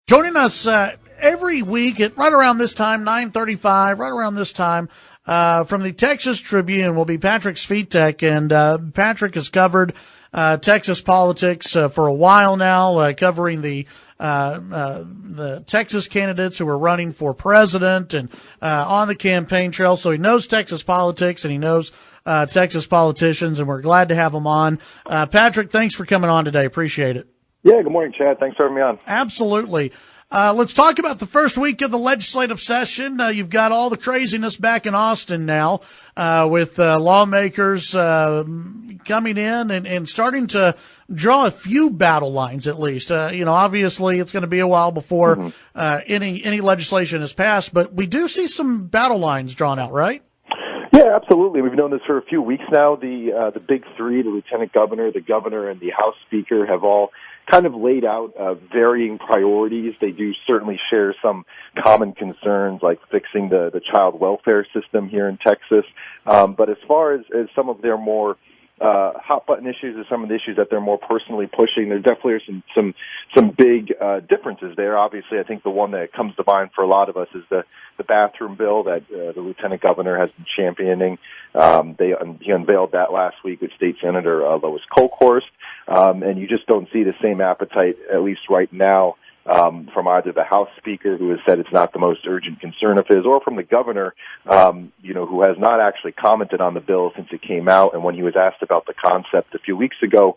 Joining us every week at right around this time, 9:35, right around this time, from the Texas Tribune will be Patrick Svitek, and Patrick has covered Texas politics for a while now, covering the Texas candidates who are running for president and on the campaign trail. So he knows Texas politics and he knows Texas politicians, and we're glad to have him on. Patrick, thanks for coming on today. Appreciate it. Yeah, good morning, Chad. Thanks for having me on. Absolutely. Let's talk about the first week of the legislative session. You've got all the craziness back in Austin now, with lawmakers coming in and starting to draw a few battle lines, at least. Obviously it's going to be a while before any legislation is passed, but we do see some battle lines drawn out, right? Yeah, absolutely. We've known this for a few weeks now. The big three, the lieutenant governor, the governor, and the House Speaker, have all kind of laid out varying priorities. They do certainly share some common concerns, like fixing the child welfare system here in Texas. But as far as some of their more hot button issues or some of the issues that they're more personally pushing, there definitely are some big differences there. Obviously, I think the one that comes to mind for a lot of us is the bathroom bill that the lieutenant governor has been championing. He unveiled that last week with State Senator Lois Kolkhorst, and you just don't see the same appetite, at least right now, from either the House Speaker, who has said it's not the most urgent concern of his, or from the governor, who has not actually commented on the bill since it came out. And when he was asked about the concept a few weeks ago,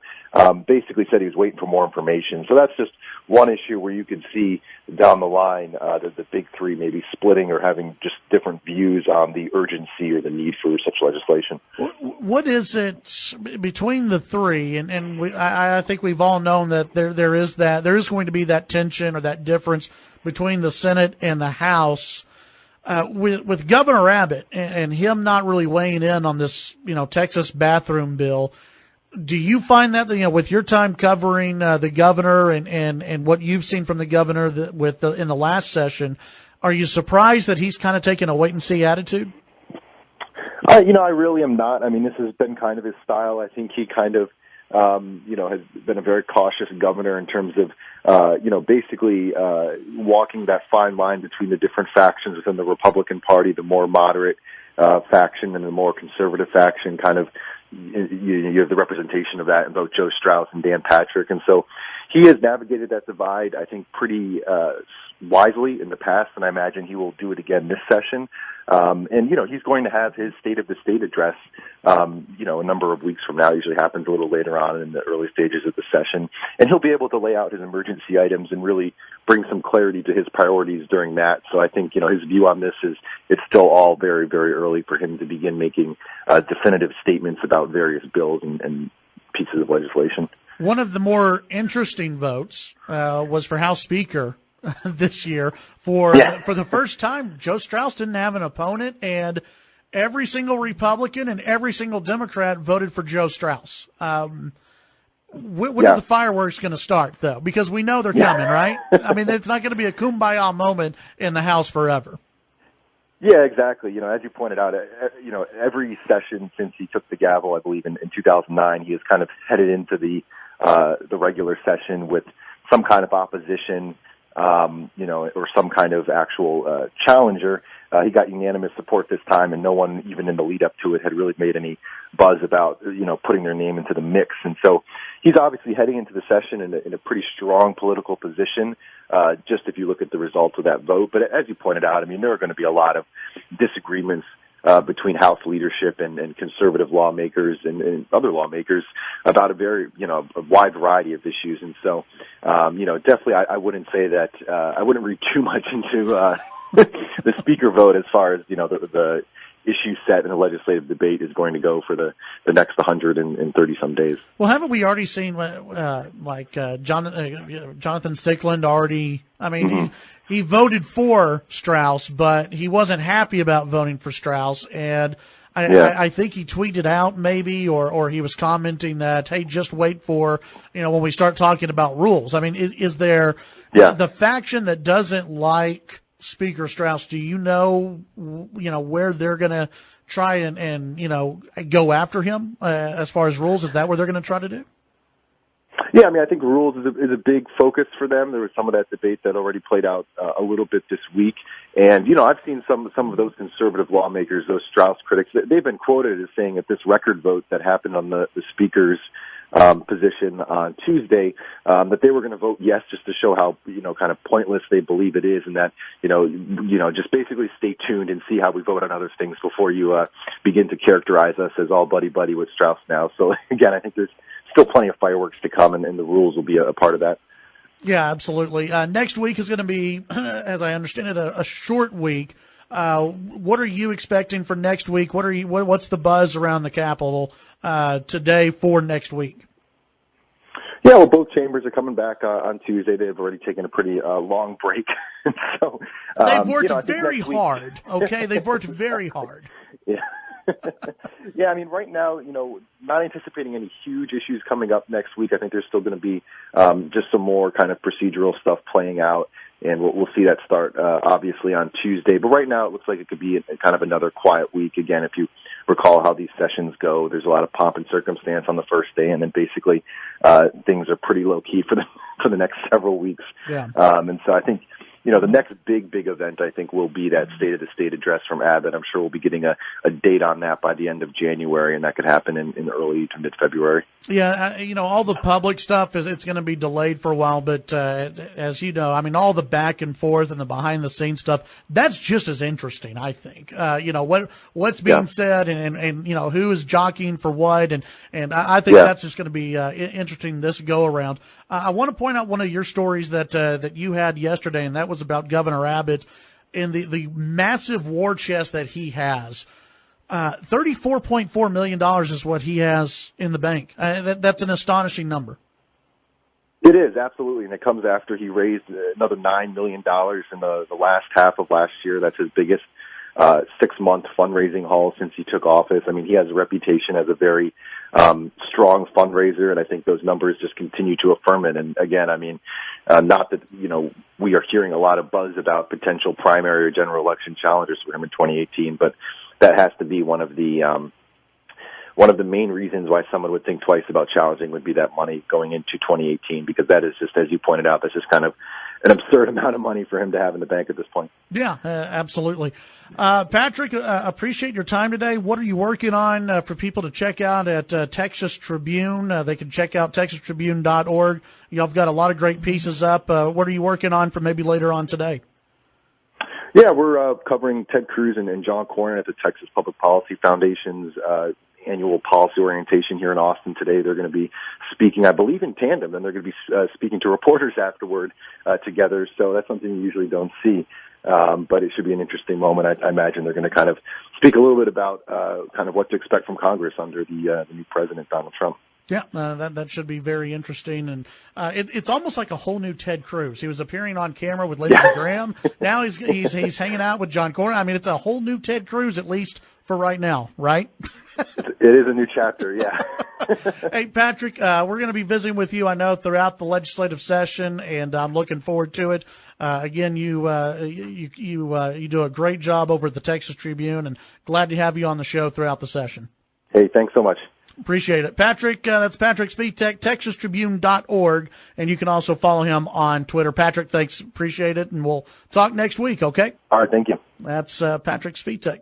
basically said he was waiting for more information. So that's just one issue where you could see down the line the big three maybe splitting or having just different views on the urgency or the need for such legislation. What is it between the three? And I think we've all known that there is going to be that tension or that difference between the Senate and the House. With Governor Abbott and him not really weighing in on this, Texas bathroom bill, do you find that, with your time covering the governor and what you've seen from the governor in the last session, are you surprised that he's kind of taking a wait-and-see attitude? I really am not. I mean, this has been kind of his style. I think he kind of, has been a very cautious governor in terms of, basically walking that fine line between the different factions within the Republican Party, the more moderate faction and the more conservative faction. Kind of, you have the representation of that in both Joe Straus and Dan Patrick. And so he has navigated that divide, I think, pretty wisely in the past, and I imagine he will do it again this session. He's going to have his State of the State address, a number of weeks from now. It usually happens a little later on in the early stages of the session. And he'll be able to lay out his emergency items and really bring some clarity to his priorities during that. So I think, his view on this is it's still all very, very early for him to begin making definitive statements about various bills and pieces of legislation. One of the more interesting votes was for House Speaker this year. For the first time, Joe Straus didn't have an opponent, and every single Republican and every single Democrat voted for Joe Straus. When are the fireworks going to start, though? Because we know they're coming, right? I mean, it's not going to be a kumbaya moment in the House forever. Yeah, exactly. As you pointed out, every session since he took the gavel, I believe in 2009, he has kind of headed into the regular session with some kind of opposition, or some kind of actual challenger. He got unanimous support this time, and no one, even in the lead up to it, had really made any buzz about, putting their name into the mix. And so he's obviously heading into the session in a pretty strong political position, just if you look at the results of that vote. But as you pointed out, I mean, there are going to be a lot of disagreements between House leadership and conservative lawmakers and other lawmakers about a very, a wide variety of issues. And so, definitely I wouldn't say that, I wouldn't read too much into the speaker vote as far as, the issue set in the legislative debate is going to go for the next 130-some days. Well, haven't we already seen, Jonathan Stickland already, I mean, he voted for Straus, but he wasn't happy about voting for Straus, and I think he tweeted out maybe, or he was commenting that, hey, just wait for, when we start talking about rules. I mean, is there the faction that doesn't like Speaker Straus, do you know where they're going to try and go after him as far as rules? Is that what they're going to try to do? Yeah, I mean, I think rules is a big focus for them. There was some of that debate that already played out a little bit this week. And, I've seen some of those conservative lawmakers, those Straus critics, they've been quoted as saying at this record vote that happened on the speaker's position on Tuesday, that they were going to vote yes just to show how, kind of pointless they believe it is, and that, just basically stay tuned and see how we vote on other things before you begin to characterize us as all buddy-buddy with Straus now. So, again, I think there's still plenty of fireworks to come, and the rules will be a part of that. Yeah, absolutely. Next week is going to be, as I understand it, a short week. What are you expecting for next week? What's the buzz around the Capitol today for next week? Yeah, well, both chambers are coming back on Tuesday. They've already taken a pretty long break. So they've worked very hard. Okay, they've worked very hard. Yeah. Yeah, I mean, right now, not anticipating any huge issues coming up next week. I think there's still going to be just some more kind of procedural stuff playing out, and we'll see that start obviously on Tuesday. But right now, it looks like it could be kind of another quiet week. Again, if you recall how these sessions go, there's a lot of pomp and circumstance on the first day, and then basically things are pretty low key for the next several weeks. Yeah. And so I think, the next big event, I think, will be that State of the State address from Abbott. I'm sure we'll be getting a date on that by the end of January, and that could happen in early to mid-February. Yeah, all the public stuff, it's going to be delayed for a while, but as you know, I mean, all the back and forth and the behind-the-scenes stuff, that's just as interesting, I think. What's being said and who is jockeying for what, and I think that's just going to be interesting this go-around. I want to point out one of your stories that you had yesterday, and that was about Governor Abbott and the massive war chest that he has. $34.4 million is what he has in the bank. That's an astonishing number. It is, absolutely, and it comes after he raised another $9 million in the last half of last year. That's his biggest 6-month fundraising haul since he took office. I mean, he has a reputation as a very strong fundraiser, and I think those numbers just continue to affirm it. And again, I mean, not that, we are hearing a lot of buzz about potential primary or general election challengers for him in 2018, but that has to be one of the main reasons why someone would think twice about challenging would be that money going into 2018, because that is just, as you pointed out, that's just kind of an absurd amount of money for him to have in the bank at this point. Yeah, absolutely. Patrick, appreciate your time today. What are you working on for people to check out at Texas Tribune? They can check out texastribune.org. Y'all have got a lot of great pieces up. What are you working on for maybe later on today? Yeah, we're covering Ted Cruz and John Cornyn at the Texas Public Policy Foundation's annual policy orientation here in Austin today. They're going to be speaking, I believe, in tandem, and they're going to be speaking to reporters afterward together. So that's something you usually don't see. But it should be an interesting moment. I imagine they're going to kind of speak a little bit about kind of what to expect from Congress under the new president, Donald Trump. Yeah, that should be very interesting, and it's almost like a whole new Ted Cruz. He was appearing on camera with Lindsey Graham. Now he's hanging out with John Cornyn. I mean, it's a whole new Ted Cruz, at least for right now, right? It is a new chapter, yeah. Hey, Patrick, we're going to be visiting with you, I know, throughout the legislative session, and I'm looking forward to it. Again, you do a great job over at the Texas Tribune, and glad to have you on the show throughout the session. Hey, thanks so much. Appreciate it. Patrick, that's Patrick Svitek, texastribune.org, and you can also follow him on Twitter. Patrick, thanks. Appreciate it, and we'll talk next week, okay? All right, thank you. That's Patrick Svitek.